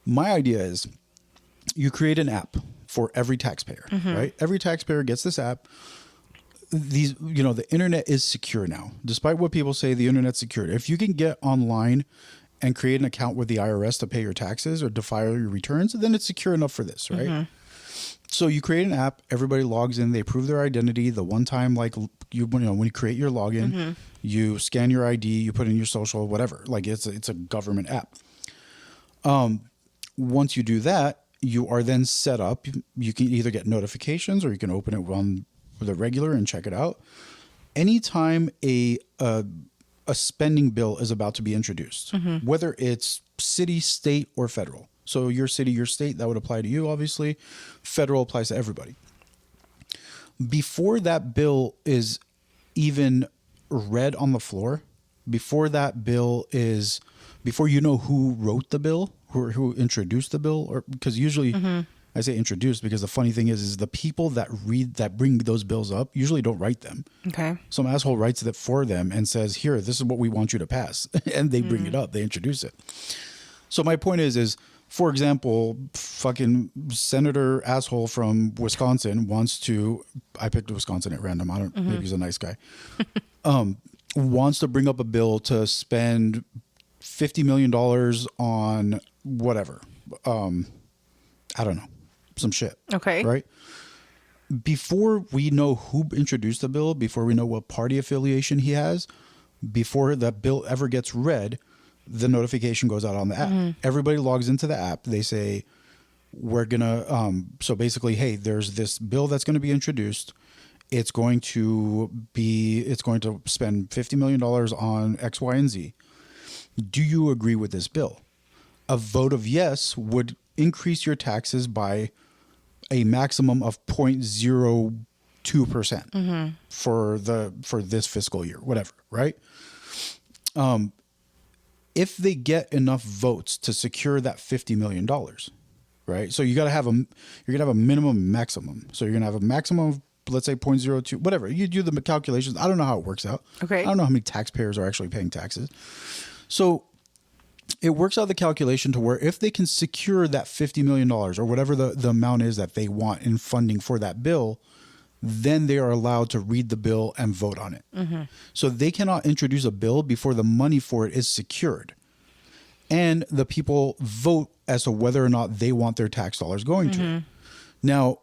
My idea is you create an app for every taxpayer, right? Every taxpayer gets this app. The internet is secure now. Despite what people say, the internet's secure. If you can get online and create an account with the IRS to pay your taxes or to file your returns, then it's secure enough for this, right? So you create an app, everybody logs in, they prove their identity. The one time, like when you create your login, you scan your ID, you put in your social, whatever. Like it's a government app. Once you do that, you are then set up. You can either get notifications or you can open it on the regular and check it out. Anytime a spending bill is about to be introduced, whether it's city, state, or federal. So your city, your state, that would apply to you, obviously. Federal applies to everybody. Before that bill is even read on the floor, before you know who wrote the bill, who introduced the bill, or because usually I say introduced because the funny thing is the people that bring those bills up usually don't write them. Okay. Some asshole writes it for them and says, here, this is what we want you to pass. And they bring it up, they introduce it. So my point is, for example, fucking Senator asshole from Wisconsin I picked Wisconsin at random. Maybe he's a nice guy. Wants to bring up a bill to spend $50 million on whatever. I don't know. Some shit. Okay. Right? Before we know who introduced the bill, before we know what party affiliation he has, before that bill ever gets read, the notification goes out on the app. Everybody logs into the app. They say, we're going to, so basically, hey, there's this bill that's going to be introduced. It's going to spend $50 million on X, Y, and Z. Do you agree with this bill? A vote of yes would increase your taxes by a maximum of 0.02% for this fiscal year, whatever, right? If they get enough votes to secure that $50 million, right? So you're going to have a minimum maximum. So you're going to have a maximum of, let's say 0.02, whatever. You do the calculations. I don't know how it works out. Okay. I don't know how many taxpayers are actually paying taxes. So it works out the calculation to where if they can secure that $50 million or whatever the amount is that they want in funding for that bill, then they are allowed to read the bill and vote on it. So they cannot introduce a bill before the money for it is secured. And the people vote as to whether or not they want their tax dollars going to it. Now,